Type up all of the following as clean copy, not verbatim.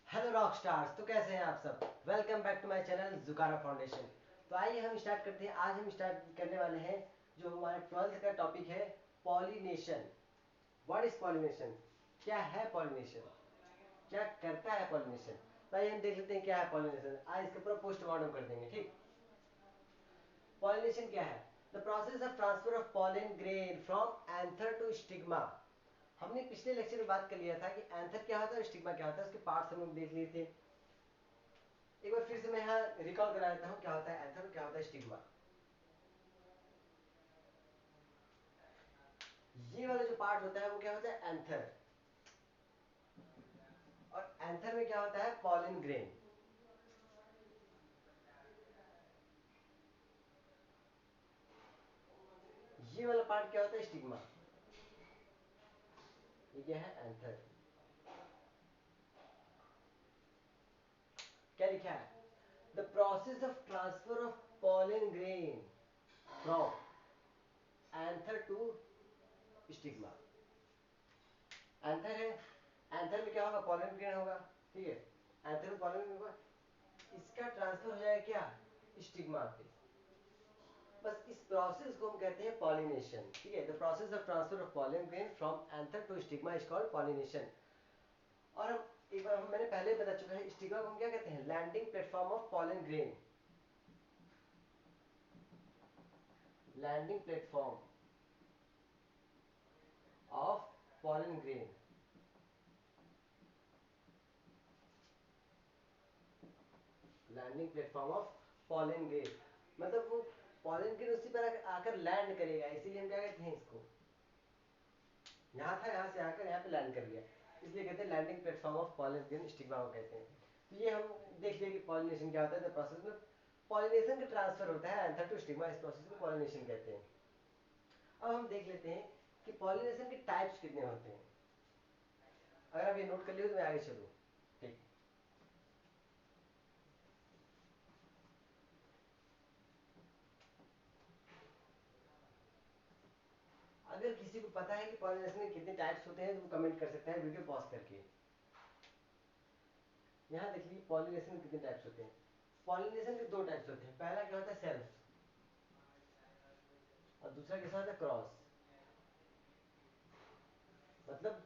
Hello rock stars, तो कैसे हैं आप सब। Welcome back to my channel Jukara Foundation. तो आइए हम स्टार्ट करते हैं। आज हम स्टार्ट करने वाले हैं जो हमारे 12th का टॉपिक है, पॉलिनेशन। What is pollination? क्या है पॉलिनेशन, क्या करता है पॉलिनेशन। तो आइए हम देख लेते हैं क्या है पॉलिनेशन। आज इसके पूरा पोस्टमार्टम कर देंगे। ठीक, पॉलिनेशन क्या है? The process of transfer of pollen grain from anther to stigma. हमने पिछले लेक्चर में बात कर लिया था कि एंथर क्या होता है और स्टिग्मा क्या होता है, उसके पार्ट्स हम लोग देख लिए थे। एक बार फिर से मैं यहाँ रिकॉल करा देता हूँ क्या होता है एंथर, क्या होता है स्टिग्मा। ये वाला जो पार्ट होता है वो क्या होता है एंथर, और एंथर में क्या होता है पॉलन ग्रेन। ये वाला पार्ट क्या होता है स्टिग्मा। ये क्या है एंथर। क्या लिखा है? The process of transfer of pollen grain from anther to stigma. Anther है, एंथर में क्या होगा पॉलन ग्रेन होगा। ठीक है, एंथर में पॉलन ग्रेन होगा, इसका ट्रांसफर हो जाएगा क्या स्टिग्मा पे। बस इस प्रोसेस को हम कहते हैं पॉलिनेशन। ठीक है, the process of transfer of pollen grain from anther to stigma is called pollination. और हम एक बार मैंने पहले बता चुका है, स्टिग्मा को हम क्या कहते हैं landing platform of pollen grain. Landing platform of pollen grain. Landing platform of pollen grain मतलब वो पॉलन ग्रेन उसी पर आकर लैंड करेगा, इसीलिए हम क्या कहते हैं इसको, यहाँ था यहाँ से आकर यहाँ पे लैंड कर गया, इसलिए कहते हैं landing platform of pollination stigma को कहते हैं। तो ये हम देख लिया कि पॉलिनेशन क्या होता है। प्रोसेस में पॉलिनेशन का ट्रांसफर होता है एंथर टू स्टिग्मा, इस प्रोसेस को पॉलिनेशन कहते हैं। अब हम देख लेते हैं कि पॉलिनेशन के टाइप्स कितने होते हैं। अगर आप ये नोट कर लियो तो मैं आगे चलूँ। ठीक, अगर किसी को पता है कि पॉलिनेशन के कितने टाइप्स होते हैं तो वो कमेंट कर सकता है वीडियो पॉज करके। यहाँ देख लीजिए पॉलिनेशन के कितने टाइप्स होते हैं। पॉलिनेशन के दो टाइप्स होते हैं, पहला क्या होता है सेल्फ, और दूसरा कैसा होता है क्रॉस। मतलब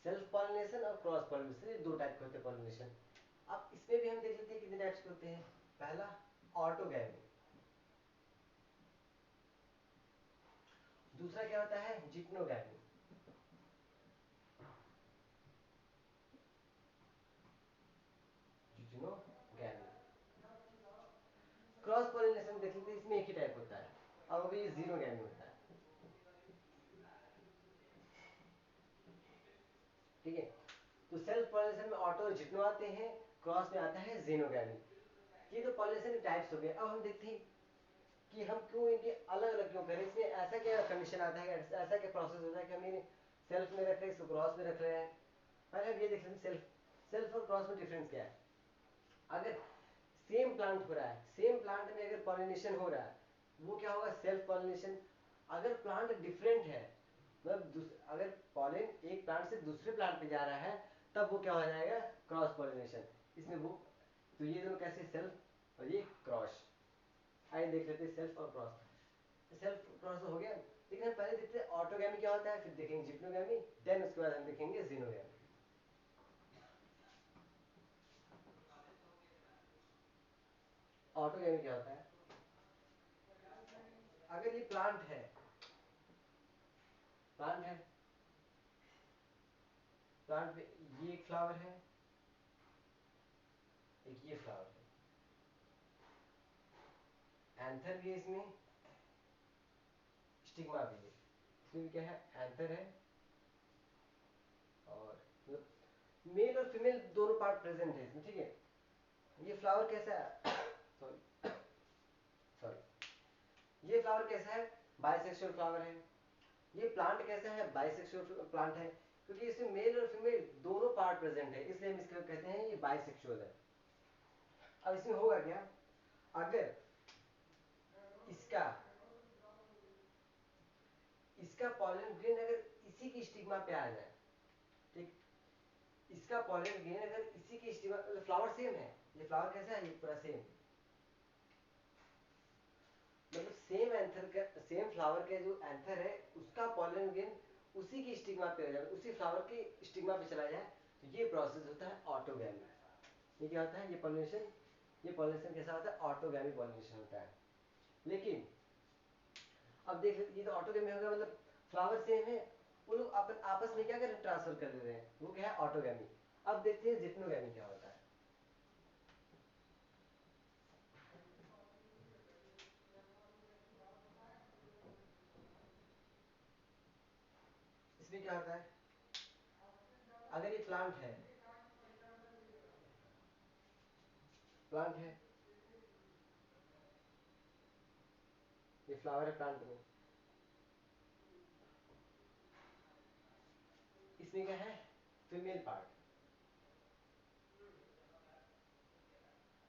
सेल्फ पॉलिनेशन और क्रॉस पॉलिनेशन, ये दो टाइप के होते हैं पॉलिनेशन। अब इसमें भी हम देख लेते हैं कितने टाइप्स के होते हैं। पहला ऑटोगैमी, दूसरा क्या होता है जिप्नोगैमी। जिप्नोगैमी। क्रॉस पॉलिनेशन देख लेते हैं, इसमें एक ही टाइप होता है, और वो भी जीनोगैमी होता है। ठीक है, तो सेल्फ पॉलिनेशन में ऑटो और जिप्नो आते हैं, क्रॉस में आता है जीनोगैमी। ये तो पॉलिनेशन के टाइप्स हो गए। अब हम देखते हैं कि हम क्यों इनके अलग अलग क्यों करें। इसमें ऐसा क्या कंडीशन आता है, ऐसा क्या प्रोसेस होता है कि हम इन्हें सेल्फ में रख रहे हैं, इसको क्रॉस में रख रहे हैं। पहले हम ये देख लेते हैं सेल्फ, सेल्फ और क्रॉस में डिफरेंस क्या है। अगर सेम प्लांट हो रहा है, सेम प्लांट में अगर पॉलिनेशन हो रहा है, वो क्या होगा सेल्फ पॉलिनेशन। अगर प्लांट डिफरेंट है, मतलब अगर पॉलिन एक प्लांट से दूसरे प्लांट पे जा रहा है, तब वो क्या हो जाएगा क्रॉस पॉलिनेशन। इसमें वो, तो ये दोनों कैसे सेल्फ और ये क्रॉस। आइए देख लेते हैं सेल्फ और क्रॉस। सेल्फ क्रॉस हो गया, लेकिन हम पहले देखते हैं ऑटोगैमी क्या होता है, फिर देखेंगे जिप्नोगैमी, देन उसके बाद हम देखेंगे जीनोगैमी। ऑटोगैमी क्या होता है, अगर ये प्लांट है, प्लांट है, प्लांट पे ये एक फ्लावर है, एक ये फ्लावर है, एंथर भी है इसमें, स्टिग्मा भी है। इसमें भी क्या है एंथर है, और मेल और फीमेल दोनों पार्ट प्रेजेंट है इसमें। ठीक है, ये फ्लावर कैसा है सॉरी सॉरी, ये फ्लावर कैसा है बाइसेक्सुअल फ्लावर है। ये प्लांट कैसा है बाइसेक्सुअल प्लांट है, क्योंकि इसमें मेल और फीमेल दोनों पार्ट प्रेजेंट है, इसलिए हम इसको कहते हैं ये बाइसेक्सुअल है। अब इसमें होगा क्या, अगर इसका इसका पॉलन ग्रेन अगर इसी की स्टिग्मा पे आ जाए, ठीक, इसका पॉलन ग्रेन अगर इसी के स्टिग्मा, फ्लावर सेम है, ये फ्लावर कैसा है, ये पूरा सेम, मतलब सेम एंथर का, सेम फ्लावर का जो एंथर है उसका पॉलन ग्रेन उसी की स्टिग्मा पे आ जाए, उसी फ्लावर के स्टिग्मा पे चला जाए, तो ये प्रोसेस होता है ऑटोगैमी। ये क्या होता है, ये पॉलिनेशन कैसा होता है, ऑटोगैमी पॉलिनेशन होता है। लेकिन अब देख, ये तो ऑटोगैमी होगा, मतलब फ्लावर सेम है, वो लोग अपन आपस में क्या कर रहे हैं, ट्रांसफर कर दे रहे हैं, वो क्या है, ऑटोगैमी। अब देखते हैं जिप्नोगैमी क्या होता है। इसमें क्या होता है, अगर ये प्लांट है, ये फ्लावर है प्लांट में, इसमें क्या है, फीमेल पार्ट,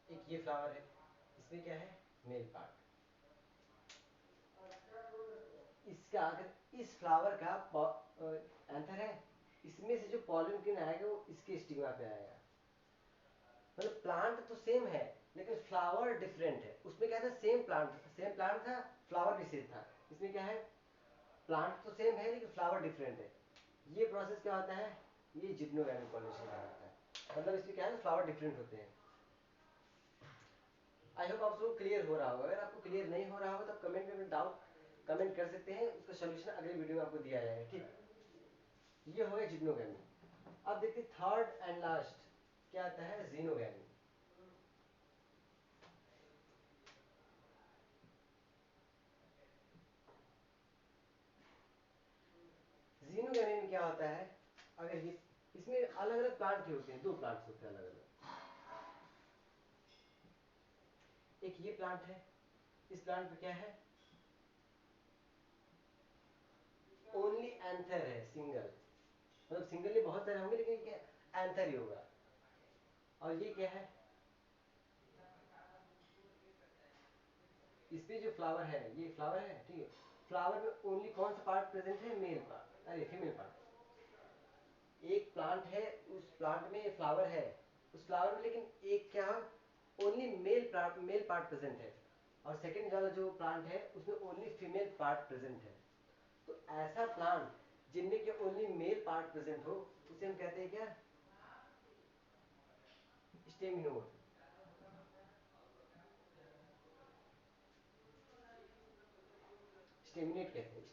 एक ये फ्लावर है, इसमें क्या है, मेल पार्ट। इसका अगर इस फ्लावर का एंथर है, इसमें से जो पॉलन ग्रेन आएगा वो इसके स्टिग्मा पे आएगा, मतलब प्लांट तो सेम है लेकिन फ्लावर डिफरेंट है। उसमें क्या था, सेम प्लांट था, फ्लावर भी सेम था। इसमें क्या है, प्लांट तो सेम है लेकिन फ्लावर डिफरेंट है। ये प्रोसेस क्या होता है, ये जिप्नोगैमी पॉलिनेशन कहलाता है। मतलब इसमें क्या है, फ्लावर डिफरेंट होते हैं। आई होप आप सबको क्लियर हो रहा होगा। अगर आपको क्लियर नहीं हो रहा होगा तो कमेंट में डाउट कमेंट कर सकते हैं, उसका सोल्यूशन अगले वीडियो में आपको दिया जाएगा, ठीक। ये हो गया जिप्नोगैमी। अब देखते थर्ड एंड लास्ट क्या आता है, जीनोगैमी। जीनोगैमी में क्या होता है, अगर ये इसमें अलग अलग प्लांट के होते हैं, दो प्लांट्स होते हैं अलग अलग। एक ये प्लांट है, इस प्लांट पे क्या है, ओनली एंथर है, सिंगल, मतलब सिंगल ये बहुत सारे होंगे लेकिन क्या एंथर ही होगा। और ये क्या है, इस पे जो फ्लावर है, ये फ्लावर है, ठीक है, फ्लावर में ओनली कौन सा पार्ट प्रेजेंट है, मेल पार्ट, अरे फीमेल पार्ट। एक प्लांट है, उस प्लांट में फ्लावर है, उस फ्लावर में लेकिन एक क्या, ओनली मेल पार्ट प्रेजेंट है, और सेकंड वाला जो प्लांट है उसमें ओनली फीमेल पार्ट प्रेजेंट है। तो ऐसा प्लांट जिनमें के ओनली मेल पार्ट प्रेजेंट हो उसे हम कहते हैं क्या, स्टेमिनोड। स्टेमिनेट कहते हैं,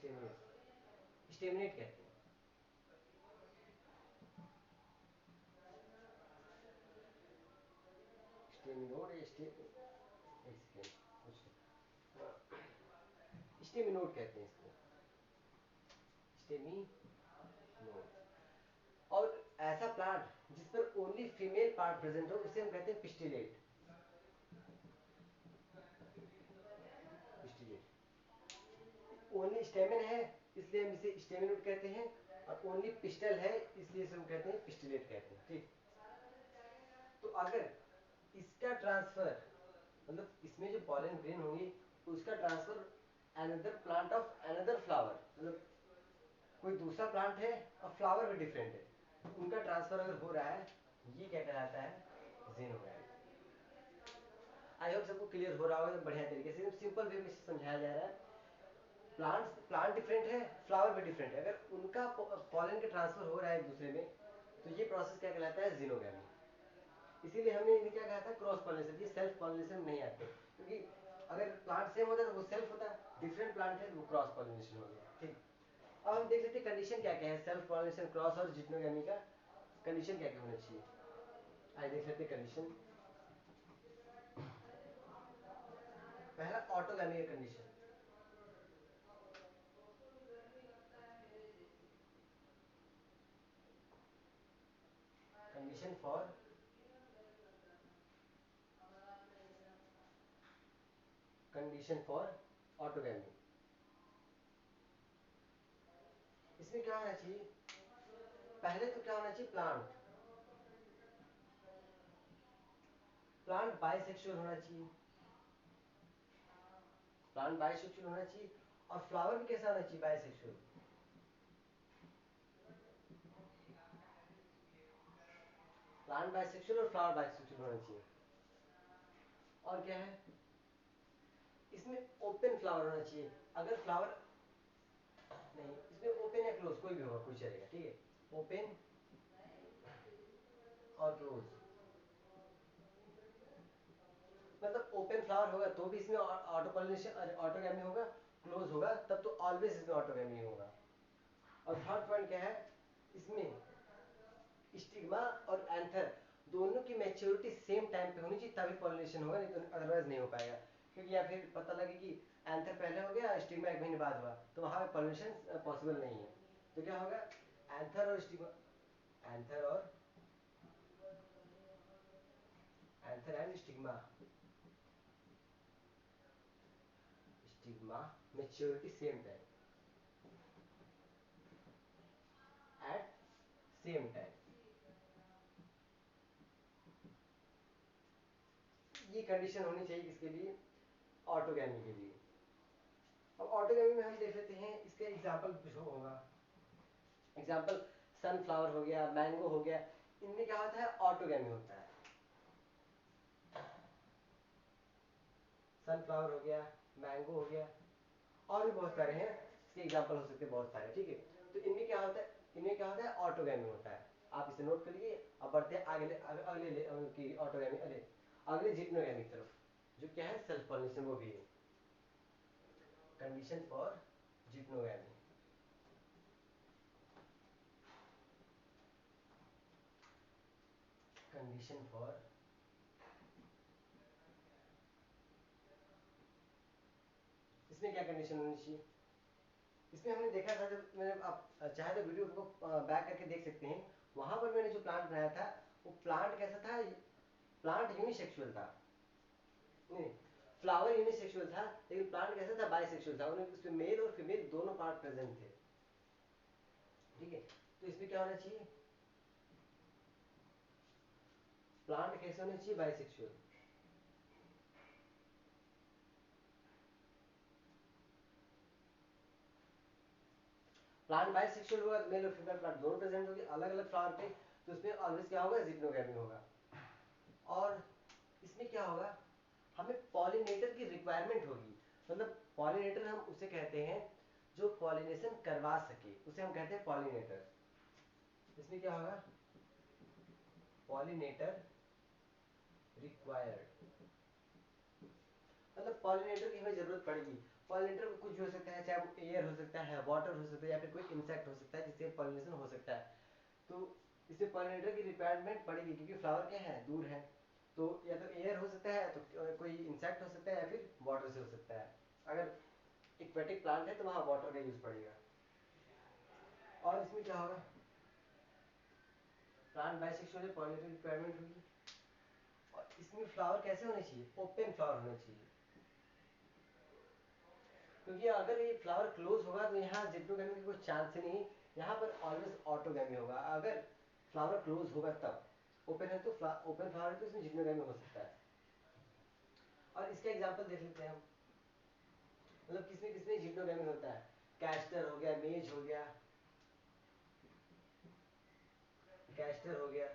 स्टेमिनेट कहते हैं। स्टेमिनोड एक सेकेंड, कुछ स्टेमिनोड कहते हैं इसको, स्टेमिनोड। और ऐसा प्लांट जिस पर ओनली फीमेल पार्ट प्रेजेंट हो उसे हम कहते हैं पिस्टिलेट। पिस्टिलेट, ओनली स्टेमिन है इसलिए हम इसे स्टेमिनोड कहते हैं, और ओनली पिस्टल है इसलिए इसे हम कहते हैं पिस्टिलेट कहते हैं, ठीक। तो अगर इसका ट्रांसफर, मतलब इसमें जो पॉलन ग्रेन होंगी उसका transfer another plant of another flower, मतलब कोई दूसरा प्लांट है और फ्लावर भी डिफरेंट है, तो उनका ट्रांसफर अगर हो रहा है, ये क्या कहलाता है, जीनोगैमी। आई होप सबको क्लियर हो रहा होगा, बढ़िया तरीके से सिंपल वे में समझाया जा रहा है। प्लांट डिफरेंट है, फ्लावर भी डिफरेंट है, अगर उनका पॉलन का ट्रांसफर हो रहा है एक दूसरे में, तो ये प्रोसेस क्या कहलाता है, जीनोगैमी। इसीलिए हमने इन्हें क्या कहा था, क्रॉस पॉलिनेशन। ये सेल्फ पॉलिनेशन नहीं आते, क्योंकि अगर प्लांट सेम होता तो वो सेल्फ होता, डिफरेंट प्लांट है तो वो क्रॉस पॉलिनेशन हो गया, ठीक। अब हम देख लेते हैं कंडीशन क्या क्या है सेल्फ पॉलिनेशन, क्रॉस और जिप्नोगैमी का कंडीशन क्या क्या होना चाहिए। आइए देख लेते हैं कंडीशन। पहला ऑटोगैमी का कंडीशन। कंडीशन फॉर ऑटोगैमी, इसमें क्या होना चाहिए, पहले तो क्या होना चाहिए, प्लांट बाइसेक्सुअल होना चाहिए, प्लांट बाइसेक्सुअल होना चाहिए, और फ्लावर भी कैसा होना चाहिए, बाइसेक्सुअल। प्लांट बाइसेक्सुअल और फ्लावर बाइसेक्सुअल होना चाहिए। और क्या है, इसमें ओपन फ्लावर होना चाहिए। अगर फ्लावर नहीं, इसमें ओपन या क्लोज कोई भी होगा, कोई चलेगा, ठीक है, ओपन और क्लोज, मतलब ओपन फ्लावर होगा तो भी इसमें ऑटो पॉलिनेशन ऑटोगैमी होगा, क्लोज होगा तब तो ऑलवेज इसमें ऑटोगैमी होगा। और थर्ड पॉइंट क्या है, इसमें स्टिग्मा और एंथर दोनों की मैच्योरिटी सेम टाइम पे होनी चाहिए, तभी पॉलिनेशन होगा, नहीं तो अदरवाइज नहीं हो पाएगा। क्योंकि या फिर पता लगे कि एंथर पहले हो गया, स्टिग्मा एक महीने बाद हुआ, तो वहां पे पॉलिनेशन पॉसिबल नहीं है। तो क्या होगा, एंथर और स्टिग्मा, एंथर और anther and stigma, stigma maturity same time, at same time, ये कंडीशन होनी चाहिए किसके लिए, ऑटोगैमी के लिए। अब ऑटोगैमी में हम देख लेते हैं, इसका एग्जांपल कुछ होगा। एग्जांपल सनफ्लावर हो गया, मैंगो हो गया, इनमें क्या होता है, ऑटोगैमी होता है। सनफ्लावर हो गया, मैंगो हो गया, और भी बहुत सारे हैं, इसके एग्जांपल हो सकते हैं बहुत सारे, ठीक है। तो इनमें क्या होता है, इनमें क्या होता है, ऑटोगैमी होता है। आप इसे नोट कर लीजिए। अब बढ़ते हैं अगले अगले की ऑटोगैमी, अगले जिप्नोगैमी की तरफ, जो क्या है, सेल्फ पॉलिनेशन, वो भी है कंडीशन फॉर जिप्नोगैमी। कंडीशन फॉर, इसमें क्या कंडीशन होनी चाहिए, इसमें हमने देखा था, जब मैंने, आप चाहे तो वीडियो को बैक करके देख सकते हैं, वहां पर मैंने जो प्लांट बनाया था, वो प्लांट कैसा था, प्लांट यूनिसेक्सुअल था, नहीं, फ्लावर यूनिसेक्सुअल था, लेकिन प्लांट कैसा था, बाइसेक्सुअल था, उन्हें उसमें मेल और फीमेल दोनों पार्ट प्रेजेंट थे, ठीक है। तो इसमें क्या होना चाहिए, प्लांट कैसे होना चाहिए, बाइसेक्सुअल, प्लांट बाइसेक्सुअल होगा तो मेल और फीमेल प्लांट दोनों प्रेजेंट होंगे अलग अलग फ्लावर पे, तो उसमें ऑलवेज क्या होगा, जिप्नोगैमी होगा। और इसमें क्या होगा, हमें पॉलिनेटर की रिक्वायरमेंट होगी, मतलब पॉलिनेटर हम उसे कहते हैं जो पॉलिनेशन करवा सके, उसे हम कहते हैं पॉलिनेटर। इसमें क्या होगा, पॉलिनेटर रिक्वायर्ड, मतलब पॉलिनेटर की हमें जरूरत पड़ेगी। पॉलिनेटर कुछ भी हो सकता है, चाहे वो एयर हो सकता है, वाटर हो सकता है, या फिर कोई इंसेक्ट हो सकता है जिससे पॉलिनेशन हो सकता है। तो इससे पॉलिनेटर की रिक्वायरमेंट पड़ेगी, क्योंकि फ्लावर क्या है, दूर है, तो या तो एयर हो सकता है, तो कोई इंसेक्ट हो सकता है, या फिर वाटर से हो सकता है। अगर एक्वेटिक प्लांट है तो वहाँ वाटर का यूज पड़ेगा। और इसमें क्या होगा, प्लांट बाइसेक्सुअल है, पॉलिनेटर रिक्वायरमेंट होगी। और इसमें फ्लावर कैसे होने चाहिए, ओपन फ्लावर होने चाहिए, क्योंकि अगर ये फ्लावर क्लोज होगा तो यहाँ जिप्नोगैमी की कोई चांस ही नहीं, यहाँ पर ऑलवेज ऑटोगैमी होगा। अगर फ्लावर क्लोज होगा तब, ओपन है तो ओपन फ्लावर है तो इसमें जिप्नोगैमी हो सकता है। और इसका एग्जांपल देख लेते हैं हम, मतलब किसमें किसमें जिप्नोगैमी होता है, कैस्टर हो गया, मेज हो गया, कैस्टर हो गया,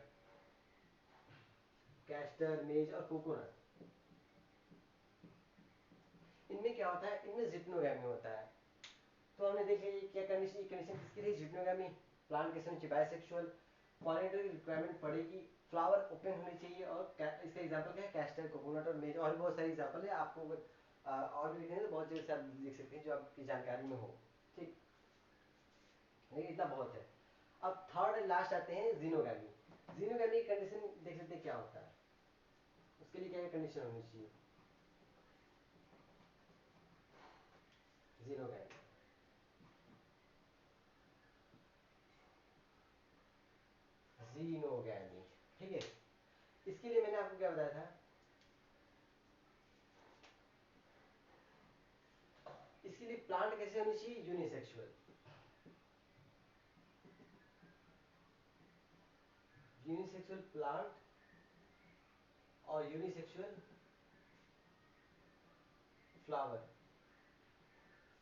कैस्टर, मेज और कोकोनट, इनमें क्या होता है, इनमें जिप्नोगैमी होता है। तो हमने देख लिया क्या कंडीशन, ये कंडीशन किसकी रही, जिप्नोगैमी, प्लांट कैसे नीचे बाइसेक्सुअल, पॉलिनेटर की रिक्वायरमेंट पड़ेगी, फ्लावर ओपन होनी चाहिए, और इसका एग्जांपल क्या है, कैस्टर, कोकोनट और मेज, और भी बहुत सारे एग्जांपल है। आपको अगर और भी लिखने हैं तो बहुत जगह से आप लिख सकते हैं जो आपकी जानकारी में हो, ठीक, लेकिन इतना बहुत है। अब थर्ड एंड लास्ट आते हैं, जीनोगैमी। जीनोगैमी की कंडीशन देख लेते हैं क्या होता है, उसके लिए क्या कंडीशन होनी चाहिए, जीनोगैमी, जीनोगैमी, ठीक है। इसके लिए मैंने आपको क्या बताया था, इसके लिए प्लांट कैसे होनी चाहिए, यूनिसेक्सुअल, यूनिसेक्सुअल प्लांट और यूनिसेक्सुअल फ्लावर,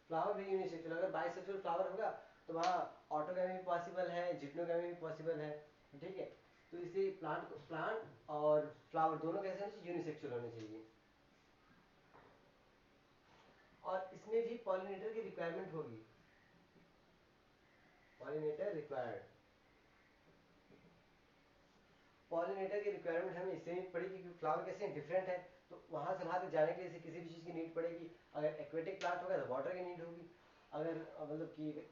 फ्लावर भी यूनिसेक्सुअल। अगर बाइसेक्सुअल फ्लावर होगा तो वहाँ ऑटोगैमी भी पॉसिबल है, जिप्नोगैमी भी पॉसिबल है, ठीक है। तो इसे प्लांट और फ्लावर दोनों कैसे होने चाहिए, यूनिसेक्सुअल होने चाहिए। और इसमें भी पॉलिनेटर की रिक्वायरमेंट होगी, पॉलिनेटर रिक्वायर्ड। पॉलिनेटर की रिक्वायरमेंट हमें इससे भी पड़ेगी क्योंकि फ्लावर कैसे डिफरेंट है, तो वहां से वहां तक जाने के लिए किसी भी चीज़ की नीड पड़ेगी। अगर एक्वेटिक प्लांट होगा तो वाटर की नीड होगी, अगर मतलब कि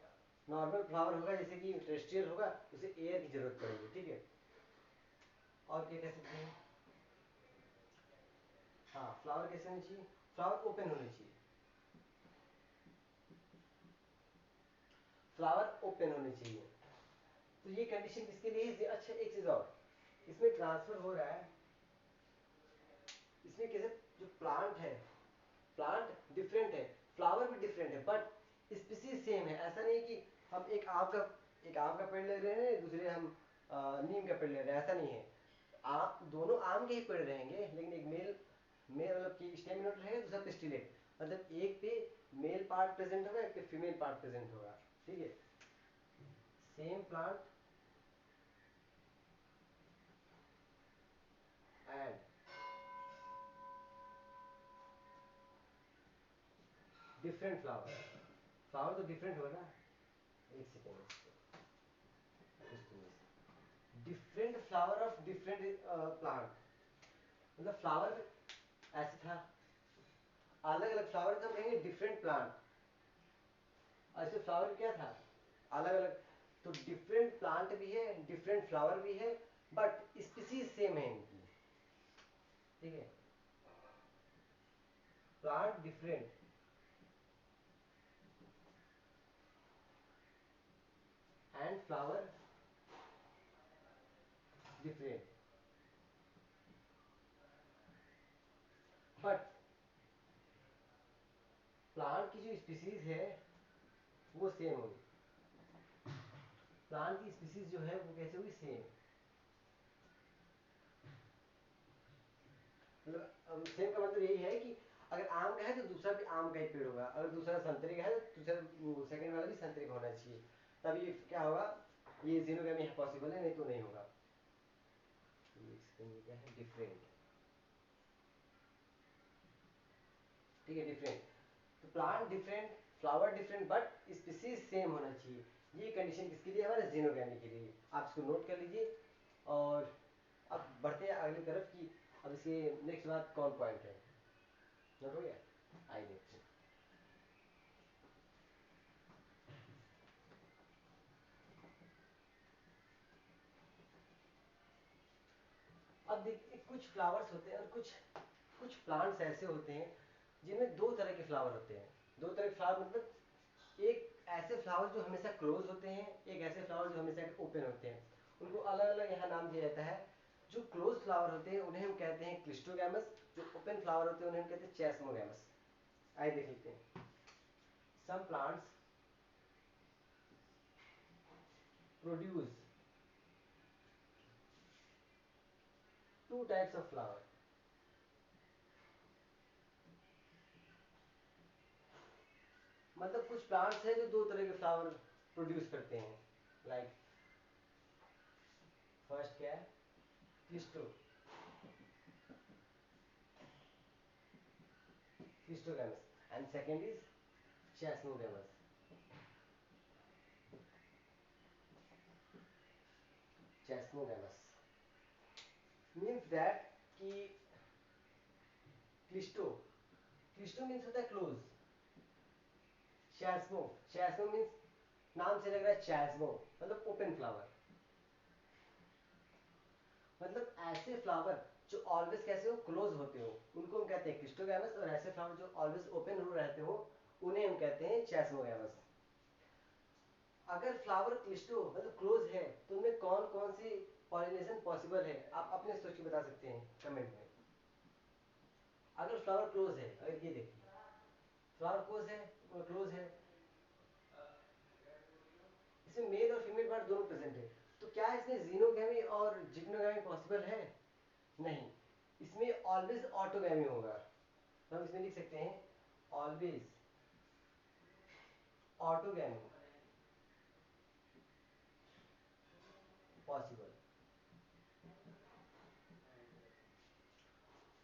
नॉर्मल फ्लावर होगा जैसे कि टेरेस्ट्रियल होगा उसे एयर की जरूरत पड़ेगी, ठीक है। और क्या कह सकते हैं, हाँ फ्लावर कैसे होनी चाहिए, फ्लावर ओपन होनी चाहिए, फ्लावर ओपन होनी चाहिए। तो ये कंडीशन किसके लिए है? अच्छा एक चीज और, इसमें ट्रांसफर हो रहा है, इसमें कैसे जो प्लांट है, प्लांट डिफरेंट है, फ्लावर भी डिफरेंट है, बट स्पीसीज सेम है। ऐसा नहीं कि हम एक आम का पेड़ ले रहे हैं, दूसरे हम नीम का पेड़ ले रहे हैं, ऐसा नहीं है। दोनों आम के ही पेड़ रहेंगे, लेकिन एक मेल मेल मतलब कि स्टेमिनोड रहेगा, दूसरा पिस्टिलेट, मतलब एक पे मेल पार्ट प्रेजेंट होगा, एक पे फीमेल पार्ट प्रेजेंट होगा, ठीक है। Same plant and different flower, flower तो डिफरेंट होगा ना। एक second, different flower of different plant, मतलब फ्लावर ऐसे था, अलग अलग फ्लावर था, कहेंगे डिफरेंट प्लांट। ऐसे फ्लावर क्या था, अलग अलग। तो डिफरेंट प्लांट भी है, डिफरेंट फ्लावर भी है, बट स्पीसीज सेम है इनकी, ठीक है। Plant different and flower different, but plant की जो स्पीसीज है वो सेम होगी, प्लांट की स्पीसीज जो है वो कैसे होगी, सेम। मतलब सेम का मतलब यही है कि अगर आम का है तो दूसरा भी आम का ही पेड़ होगा, अगर दूसरा संतरे का है तो दूसरा सेकंड वाला भी संतरे का होना चाहिए, तब ये क्या होगा, ये जीनोगैमी पॉसिबल है, नहीं तो नहीं होगा। ये क्या है, डिफरेंट, ठीक है, डिफरेंट। तो plant different, flower different, but species same होना चाहिए। ये कंडीशन किसके लिए, हमारे जीनोगैमी के लिए। आप इसको नोट कर लीजिए। और अब बढ़ते हैं अगली तरफ की, अब इसके नेक्स्ट बात कौन पॉइंट है, नोट हो गया, आइए देखते हैं। अब देखिए कुछ फ्लावर्स होते हैं और कुछ कुछ प्लांट्स ऐसे होते हैं जिनमें दो तरह के फ्लावर होते हैं। दो तरह के फ्लावर मतलब एक ऐसे फ्लावर जो हमेशा क्लोज होते हैं, एक ऐसे फ्लावर जो हमेशा ओपन होते हैं। उनको अलग अलग यहाँ नाम दिया जाता है। जो क्लोज फ्लावर होते हैं उन्हें हम कहते हैं क्लिस्टोगैमस, जो ओपन फ्लावर होते हैं उन्हें हम कहते हैं चेस्मोगैमस। आइए देख लेते हैं। Some plants produce two types of flower, मतलब कुछ प्लांट्स हैं जो दो तरह के फ्लावर प्रोड्यूस करते हैं। लाइक फर्स्ट क्या है, क्लिस्टो Cristogamous, and second is Chasmogamous. Chasmogamous means that कि क्लिस्टो, क्लिस्टो मीन्स होता है क्लोज, चैस्मो, चैस्मो मीन्स नाम से लग रहा है चैस्मो मतलब ओपन फ्लावर, मतलब ऐसे फ्लावर जो ऑलवेज कैसे हो, क्लोज होते हो, उनको हम कहते हैं क्लिस्टोगैमस। और ऐसे फ्लावर जो ऑलवेज ओपन हो रहते हो उन्हें हम कहते हैं चैस्मोगैमस। अगर फ्लावर क्लिस्टो मतलब क्लोज है तो उनमें कौन कौन सी पॉलिनेशन पॉसिबल है, आप अपने सोच के बता सकते हैं कमेंट में। अगर फ्लावर क्लोज है, अगर ये देखिए फ्लावर क्लोज है, क्लोज है, इसमें मेल और फीमेल पार्ट दोनों प्रेजेंट है, तो क्या इसमें जीनोगैमी और जिग्नोगैमी पॉसिबल है? नहीं, इसमें ऑलवेज ऑटोगैमी होगा। तो हम इसमें लिख सकते हैं always autogamy possible.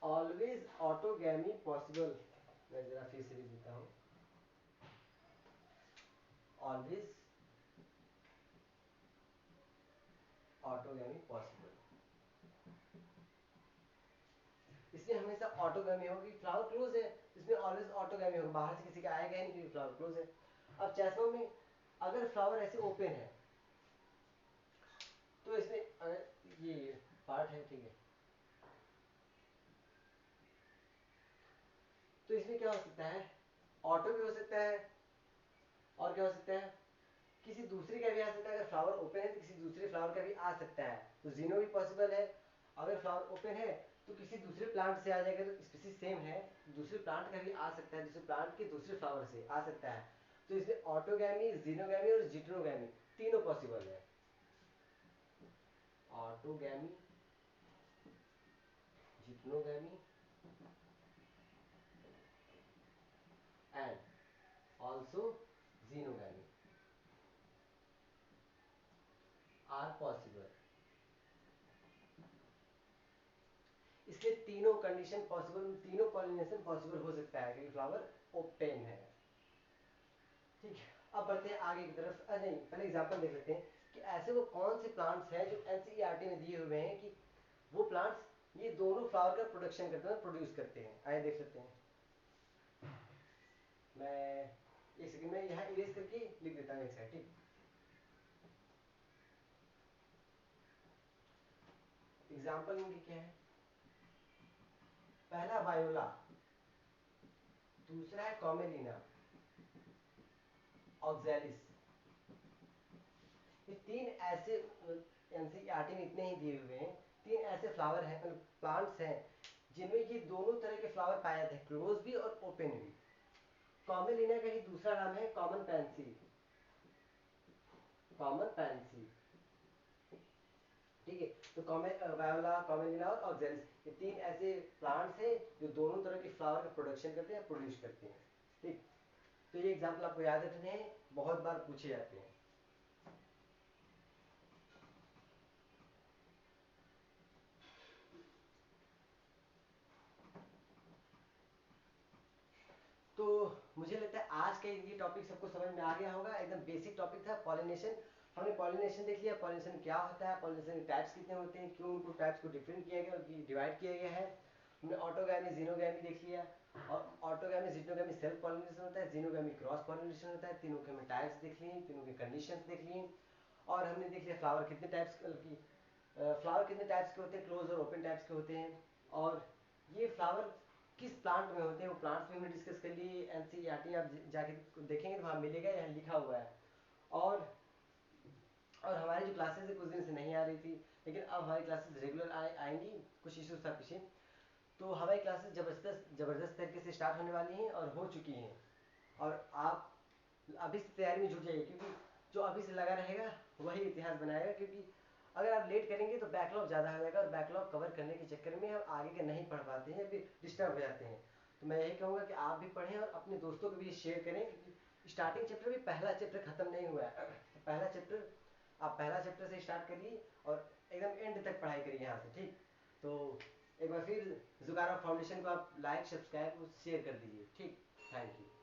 Always autogamy possible, मैं जरा फिर से लिख देता हूँ, ऑलवेज ऑटोगैमी पॉसिबल। इसमें हमेशा ऑटोगैमी होगी, फ्लावर क्लोज है, इसमें ऑलवेज ऑटोगैमी होगा, बाहर से किसी का आएगा नहीं क्योंकि फ्लावर क्लोज है। अब चेस्टनट में अगर फ्लावर ऐसे ओपन है तो इसमें अगर ये पार्ट है, ठीक है, तो इसमें क्या हो सकता है, ऑटो भी हो सकता है, और क्या हो सकता है, किसी दूसरे का भी आ सकता है। अगर फ्लावर ओपन है तो किसी दूसरे फ्लावर का भी आ सकता है, तो जीनो भी पॉसिबल है। अगर फ्लावर ओपन है तो किसी दूसरे प्लांट से आ जाएगा, तो स्पीसीज सेम है, दूसरे प्लांट का भी आ सकता है, दूसरे प्लांट के दूसरे फ्लावर से आ सकता है। तो इसमें ऑटोगैमी, जीनोगैमी और जिट्रोगैमी तीनों पॉसिबल है। Autogamy, geitonogamy and also xenogamy are possible. इसलिए तीनों कंडीशन पॉसिबल, तीनों पॉलिनेशन पॉसिबल हो सकता है क्योंकि फ्लावर ओपन है। ठीक है, अब बढ़ते हैं आगे की तरफ। नहीं, पहले एग्जांपल देख लेते हैं कि ऐसे वो कौन से प्लांट्स हैं जो एनसीईआरटी में दिए हुए हैं कि वो प्लांट्स ये दोनों फ्लावर का प्रोडक्शन करते हैं, प्रोड्यूस करते हैं। आइए देख लेते हैं। मैं एक सेकंड में यहाँ इरेज करके लिख देता हूँ एक साइड, ठीक। एग्जाम्पल इनके क्या है, पहला वायोला, दूसरा है कॉमेलिना, ऑक्सैलिस। ये तीन ऐसे एनसीईआरटी में इतने ही दिए हुए हैं, तीन ऐसे फ्लावर हैं, प्लांट्स हैं जिनमें ये दोनों तरह के फ्लावर पाए जाते हैं, क्लोज भी और ओपन भी। कॉमेलिना का ही दूसरा नाम है कॉमन पैंसी, कॉमन पैंसी, ठीक है। तो वायोला, कॉमेलिना और ऑक्सैलिस, ये तीन ऐसे प्लांट्स हैं जो दोनों तरह के फ्लावर का प्रोडक्शन करते हैं, प्रोड्यूस करते हैं, ठीक। तो ये एग्जाम्पल आपको याद रखने हैं, बहुत बार पूछे जाते हैं। तो मुझे लगता है आज का ये टॉपिक सबको समझ में आ गया होगा, एकदम बेसिक टॉपिक था पॉलिनेशन। हमने पॉलिनेशन देख लिया, पॉलिनेशन क्या होता है, पॉलिनेशन के टाइप्स कितने होते हैं, क्यों उनको टाइप्स को डिफरेंट किया गया, डिवाइड किया गया है। हमने ऑटोगैमी, जीनोगैमी देख लिया, और ऑटोगैमी, जीनोगैमी सेल्फ पॉलिनेशन होता है, जीनोगैमी क्रॉस पॉलिनेशन होता है। तीनों के हमने टाइप्स देख लिए, तीनों के कंडीशंस देख लिए, और हमने देख लिया फ्लावर कितने टाइप्स की, फ्लावर कितने टाइप्स के होते हैं, क्लोज और ओपन टाइप्स के होते हैं, और ये फ्लावर किस प्लांट में होते हैं, वो प्लांट्स में हमने डिस्कस कर लिए। एनसीईआरटी आप जाके देखेंगे तो वहाँ मिलेगा, यहाँ लिखा हुआ है। और हमारी जो क्लासेस है कुछ दिन से नहीं आ रही थी, लेकिन अब हमारी क्लासेस रेगुलर आएंगी। कुछ इश्यूज था पीछे, तो हमारी क्लासेस जबरदस्त तरीके से स्टार्ट होने वाली हैं और हो चुकी हैं। और आप अभी से तैयारी में जुट जाइए, क्योंकि जो अभी से लगा रहेगा वही इतिहास बनाएगा। क्योंकि अगर आप लेट करेंगे तो बैकलॉग ज़्यादा हो जाएगा, और बैकलॉग कवर करने के चक्कर में हम आगे के नहीं पढ़ पाते हैं, फिर डिस्टर्ब हो जाते हैं। तो मैं यही कहूँगा कि आप भी पढ़ें और अपने दोस्तों को भी शेयर करें, क्योंकि स्टार्टिंग चैप्टर भी पहला चैप्टर खत्म नहीं हुआ है। तो पहला चैप्टर, आप पहला चैप्टर से स्टार्ट करिए और एकदम एंड तक पढ़ाई करिए यहाँ से, ठीक। तो एक बार फिर जुगारा फाउंडेशन को आप लाइक, सब्सक्राइब, शेयर कर दीजिए, ठीक। Thank you.